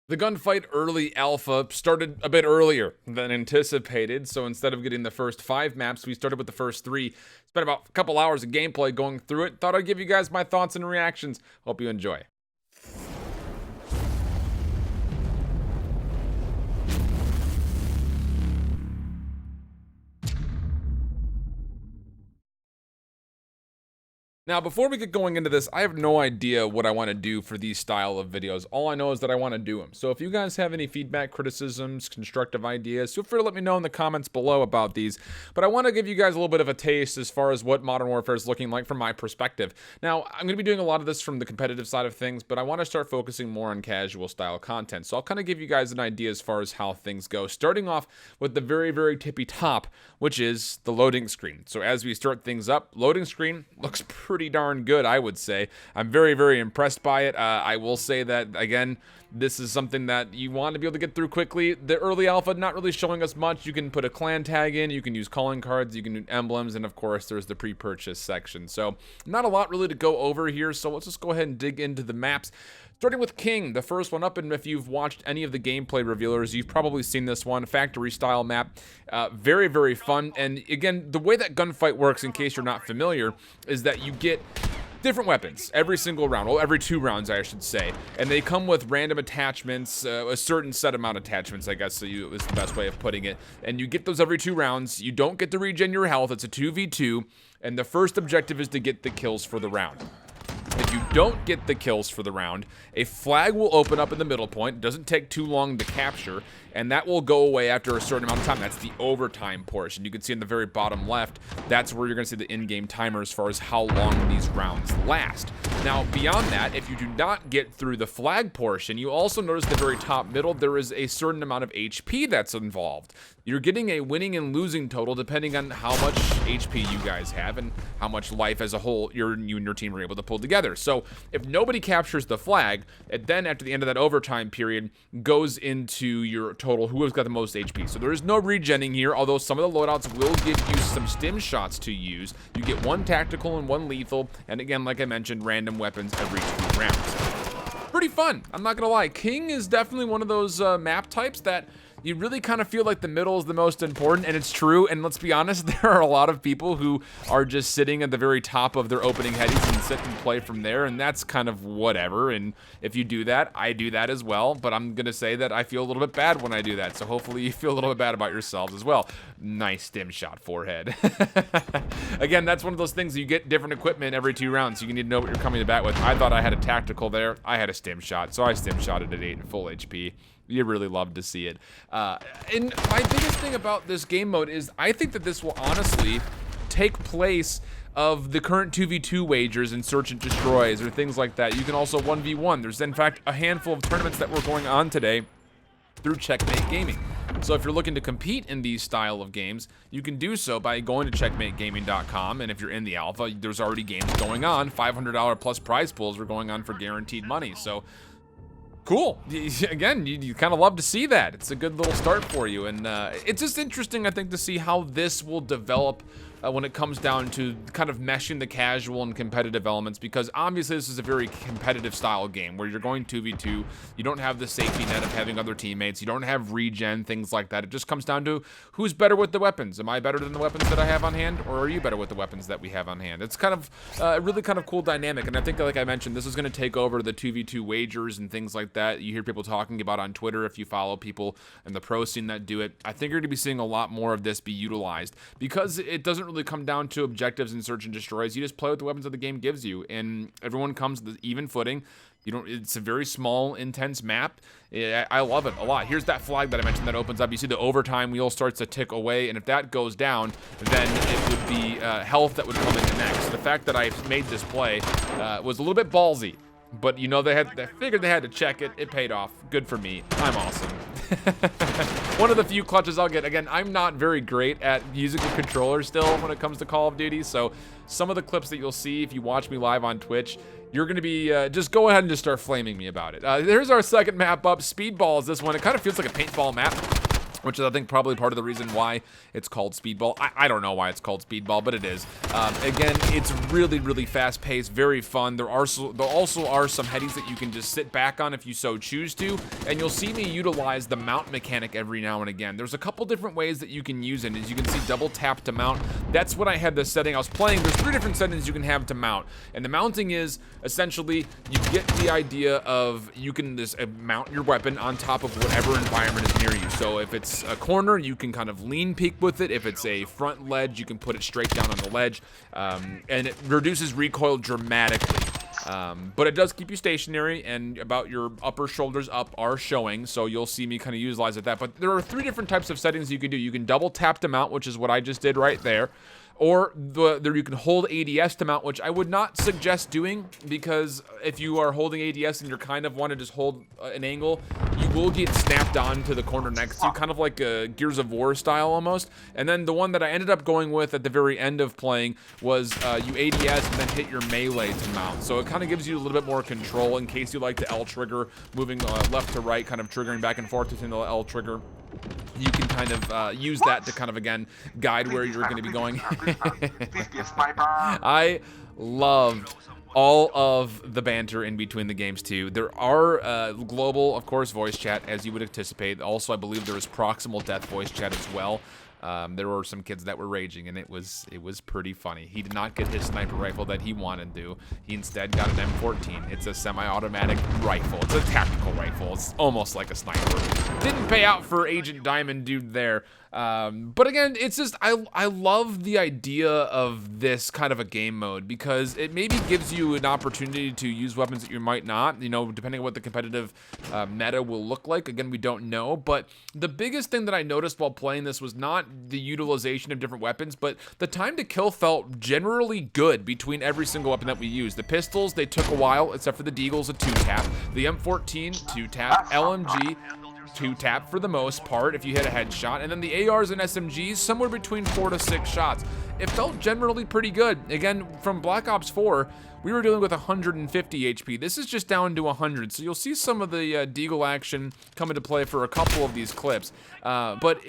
The gunfight early alpha started a bit earlier than anticipated, so instead of getting the first 5 maps, we started with the first 3. Spent about a couple hours of gameplay going through it. Thought I'd give you guys my thoughts and reactions. Hope you enjoy. Now, before we get going into this, I have no idea what I want to do for these style of videos. All I know is that I want to do them. So if you guys have any feedback, criticisms, constructive ideas, feel free to let me know in the comments below about these. But I want to give you guys a little bit of a taste as far as what Modern Warfare is looking like from my perspective. Now, I'm going to be doing a lot of this from the competitive side of things, but I want to start focusing more on casual style content. So I'll kind of give you guys an idea as far as how things go, starting off with the very, very tippy top, which is the loading screen. So as we start things up, loading screen looks pretty darn good, I would say. I'm very, very impressed by it. I will say that, again, this is something that you want to be able to get through quickly. The early alpha not really showing us much. You can put a clan tag in, you can use calling cards, you can do emblems, and of course there's the pre-purchase section. So not a lot really to go over here, so let's just go ahead and dig into the maps. Starting with King, the first one up, and if you've watched any of the gameplay revealers, you've probably seen this one, factory style map. Very, very fun, and again, the way that gunfight works, in case you're not familiar, is that you get different weapons every single round, well, every 2 rounds, I should say, and they come with random attachments, a certain set amount of attachments, I guess, is the best way of putting it, and you get those every 2 rounds. You don't get to regen your health. It's a 2v2, and the first objective is to get the kills for the round. If you don't get the kills for the round, a flag will open up in the middle point. It doesn't take too long to capture, and that will go away after a certain amount of time. That's the overtime portion. You can see in the very bottom left, that's where you're going to see the in-game timer as far as how long these rounds last. Now, beyond that, if you do not get through the flag portion, you also notice the very top middle, there is a certain amount of HP that's involved. You're getting a winning and losing total depending on how much HP you guys have and how much life as a whole you and your team are able to pull together. So if nobody captures the flag, it then after the end of that overtime period goes into your total who has got the most HP. So there is no regenning here, although some of the loadouts will give you some stim shots to use. You get 1 tactical and 1 lethal, and again, like I mentioned, random weapons every 2 rounds. Pretty fun, I'm not gonna lie. King is definitely one of those map types that you really kind of feel like the middle is the most important, and it's true. And let's be honest, there are a lot of people who are just sitting at the very top of their opening headies and sit and play from there, and that's kind of whatever. And if you do that, I do that as well, but I'm gonna say that I feel a little bit bad when I do that, so hopefully you feel a little bit bad about yourselves as well. Nice stim shot, forehead. Again, that's one of those things, you get different equipment every 2 rounds, so you need to know what you're coming to bat with. I thought I had a tactical there, I had a stim shot, so I stim shotted at 8 full HP. You really love to see it. And my biggest thing about this game mode is I think that this will honestly take place of the current 2v2 wagers and search and destroys or things like that. You can also 1v1. There's in fact a handful of tournaments that were going on today through Checkmate Gaming. So if you're looking to compete in these style of games, you can do so by going to checkmategaming.com, and if you're in the alpha, there's already games going on. $500 plus prize pools are going on for guaranteed money. So cool. Again, you kind of love to see that. It's a good little start for you, and it's just interesting, I think, to see how this will develop when it comes down to kind of meshing the casual and competitive elements, because obviously this is a very competitive style game where you're going 2v2, you don't have the safety net of having other teammates, you don't have regen, things like that. It just comes down to who's better with the weapons. Am I better than the weapons that I have on hand, or are you better with the weapons that we have on hand? It's kind of a really kind of cool dynamic, and I think that, like I mentioned, this is going to take over the 2v2 wagers and things like that. You hear people talking about on Twitter, if you follow people in the pro scene that do it. I think you're going to be seeing a lot more of this be utilized, because it doesn't really come down to objectives and search and destroys. You just play with the weapons that the game gives you, and everyone comes to even footing. You don't. It's a very small, intense map. I love it a lot. Here's that flag that I mentioned that opens up. You see the overtime wheel starts to tick away, and if that goes down, then it would be health that would come in next. The fact that I made this play was a little bit ballsy, but you know they figured they had to check it. It paid off. Good for me. I'm awesome. One of the few clutches I'll get. Again, I'm not very great at using the controller still when it comes to Call of Duty, so some of the clips that you'll see if you watch me live on Twitch, you're going to be, just go ahead and just start flaming me about it. There's our second map up. Speedball is this one. It kind of feels like a paintball map. which is, I think, probably part of the reason why it's called Speedball. I don't know why it's called Speedball, but it is. Again, it's really, really fast-paced, very fun. There also are some headies that you can just sit back on if you so choose to, and you'll see me utilize the mount mechanic every now and again. There's a couple different ways that you can use it. As you can see, double tap to mount. That's what I had this setting. I was playing. There's 3 different settings you can have to mount, and the mounting is essentially you get the idea of you can just mount your weapon on top of whatever environment is near you. So if it's a corner, you can kind of lean peek with it. If it's a front ledge, you can put it straight down on the ledge, and it reduces recoil dramatically. But it does keep you stationary, and about your upper shoulders up are showing, so you'll see me kind of utilize it that. But there are 3 different types of settings you can do. You can double tap to mount, which is what I just did right there. Or you can hold ADS to mount, which I would not suggest doing, because if you are holding ADS and you're kind of want to just hold an angle, you will get snapped on to the corner next to you, kind of like a Gears of War style almost. And then the one that I ended up going with at the very end of playing was you ADS and then hit your melee to mount. So it kind of gives you a little bit more control in case you like the L trigger, moving left to right, kind of triggering back and forth between the L trigger. You can kind of use that to kind of, again, guide where you're going to be going. I love all of the banter in between the games, too. There are global, of course, voice chat, as you would anticipate. Also, I believe there is proximal death voice chat as well. There were some kids that were raging, and it was pretty funny. He did not get his sniper rifle that he wanted to. He instead got an M14. It's a semi-automatic rifle. It's a tactical rifle. It's almost like a sniper. Didn't pay out for Agent Diamond dude there. But again, it's just, I love the idea of this kind of a game mode, because it maybe gives you an opportunity to use weapons that you might not, you know, depending on what the competitive meta will look like. Again, we don't know, but the biggest thing that I noticed while playing this was not the utilization of different weapons, but the time to kill felt generally good between every single weapon that we used. The pistols, they took a while, except for the Deagle's a 2-tap. The M14, 2-tap. LMG, 2-tap for the most part if you hit a headshot, and then the ARs and SMGs somewhere between 4 to 6 shots. It felt generally pretty good. Again, from Black Ops 4, we were dealing with 150 HP. This is just down to 100, so you'll see some of the Deagle action come into play for a couple of these clips. But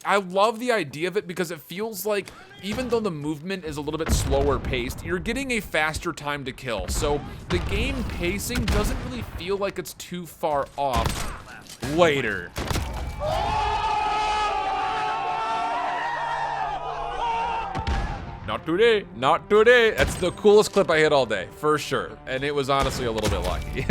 I love the idea of it, because it feels like even though the movement is a little bit slower paced, you're getting a faster time to kill. So the game pacing doesn't really feel like it's too far off later. Not today, not today. That's the coolest clip I hit all day, for sure. And it was honestly a little bit lucky.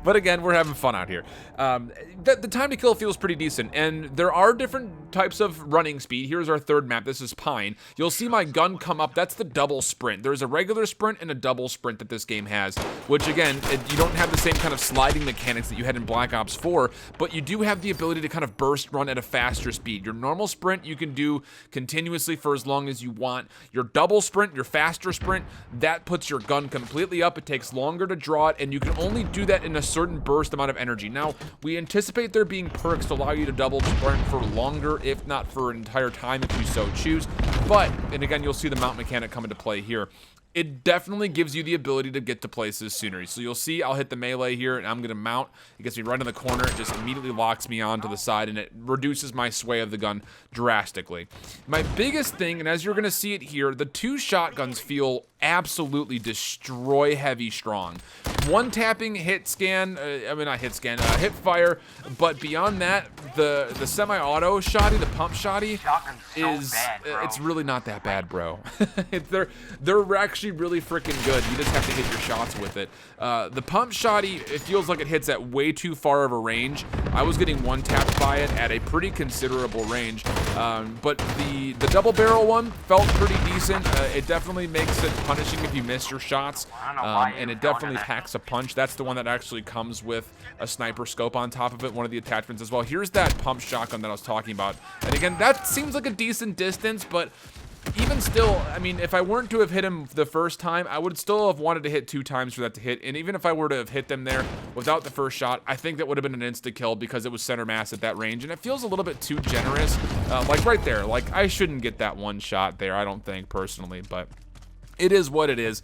But again, we're having fun out here. The time to kill feels pretty decent, and there are different types of running speed. Here's our 3rd map. This is Pine. You'll see my gun come up. That's the double sprint. There's a regular sprint and a double sprint that this game has, which again, you don't have the same kind of sliding mechanics that you had in Black Ops 4, but you do have the ability to kind of burst run at a faster speed. Your normal sprint you can do continuously for as long as you want. Your double sprint, your faster sprint, that puts your gun completely up. It takes longer to draw it, and you can only do that in a certain burst amount of energy. Now, we anticipate there being perks to allow you to double sprint for longer, if not for an entire time if you so choose. But, and again, you'll see the mount mechanic come into play here. It definitely gives you the ability to get to places sooner. So you'll see I'll hit the melee here, and I'm going to mount. It gets me right in the corner. It just immediately locks me onto the side, and it reduces my sway of the gun drastically. My biggest thing, and as you're going to see it here, the 2 shotguns feel absolutely destroy heavy strong. One tapping hit scan, hip fire, but beyond that, the semi-auto shotty, the pump shotty, is it's really not that bad, bro. They're actually really freaking good. You just have to hit your shots with it. The pump shotty, it feels like it hits at way too far of a range. I was getting one tapped by it at a pretty considerable range, but the double barrel one felt pretty decent. It definitely makes it punishing if you miss your shots, and it definitely packs a punch. That's the one that actually comes with a sniper scope on top of it, one of the attachments as well. Here's that pump shotgun that I was talking about, and again, that seems like a decent distance, but even still, I mean, if I weren't to have hit him the first time, I would still have wanted to hit 2 times for that to hit. And even if I were to have hit them there without the first shot, I think that would have been an insta-kill because it was center mass at that range. And it feels a little bit too generous. Like right there, like I shouldn't get that one shot there, I don't think, personally. But it is what it is.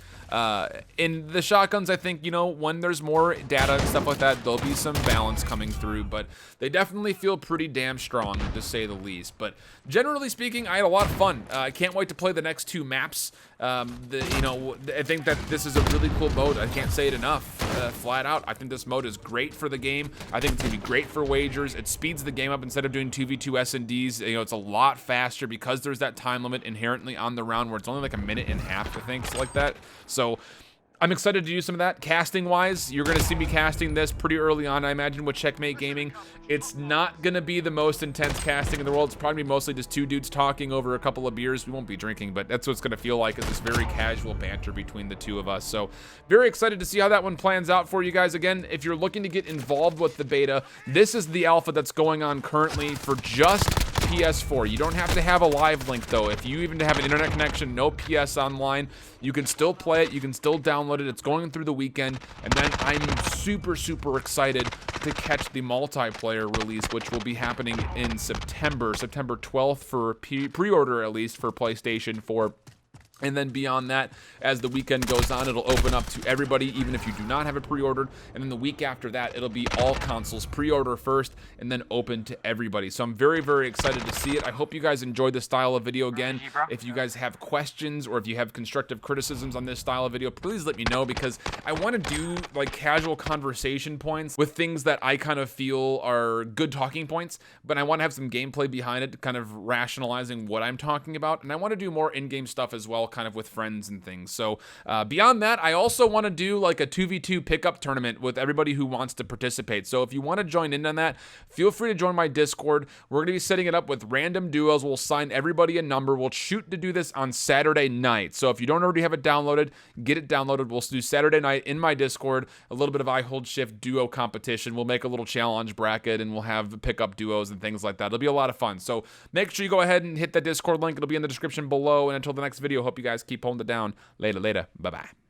In the shotguns, I think, you know, when there's more data and stuff like that, there'll be some balance coming through, but they definitely feel pretty damn strong, to say the least. But generally speaking, I had a lot of fun. I can't wait to play the next 2 maps. You know, I think that this is a really cool mode. I can't say it enough, flat out. I think this mode is great for the game. I think it's gonna be great for wagers. It speeds the game up. Instead of doing 2v2 S&Ds, you know, it's a lot faster because there's that time limit inherently on the round where it's only like a minute and a half, I think, so like that. So I'm excited to do some of that. Casting wise, you're going to see me casting this pretty early on, I imagine, with Checkmate Gaming. It's not going to be the most intense casting in the world. It's probably mostly just 2 dudes talking over a couple of beers. We won't be drinking, but that's what it's going to feel like, is this very casual banter between the 2 of us. So very excited to see how that one plans out for you guys. Again, if you're looking to get involved with the beta, this is the alpha that's going on currently for just PS4. You don't have to have a live link, though. If you even have an internet connection, no PS online, you can still play it. You can still download it. It's going through the weekend. And then I'm super, super excited to catch the multiplayer release, which will be happening in September 12th for pre-order, at least, for PlayStation 4. And then beyond that, as the weekend goes on, it'll open up to everybody, even if you do not have it pre-ordered. And then the week after that, it'll be all consoles pre-order first and then open to everybody. So I'm very, very excited to see it. I hope you guys enjoyed this style of video. Again, if you guys have questions or if you have constructive criticisms on this style of video, please let me know, because I want to do like casual conversation points with things that I kind of feel are good talking points, but I want to have some gameplay behind it, kind of rationalizing what I'm talking about. And I want to do more in-game stuff as well, kind of with friends and things. So beyond that, I also want to do like a 2v2 pickup tournament with everybody who wants to participate. So if you want to join in on that, feel free to join my Discord. We're going to be setting it up with random duos. We'll assign everybody a number. We'll shoot to do this on Saturday night. So if you don't already have it downloaded, get it downloaded. We'll do Saturday night in my Discord, a little bit of IHOLDSHIFT duo competition. We'll make a little challenge bracket and we'll have pickup duos and things like that. It'll be a lot of fun. So make sure you go ahead and hit that Discord link. It'll be in the description below. And until the next video, hope you guys keep holding it down. Later. Bye-bye.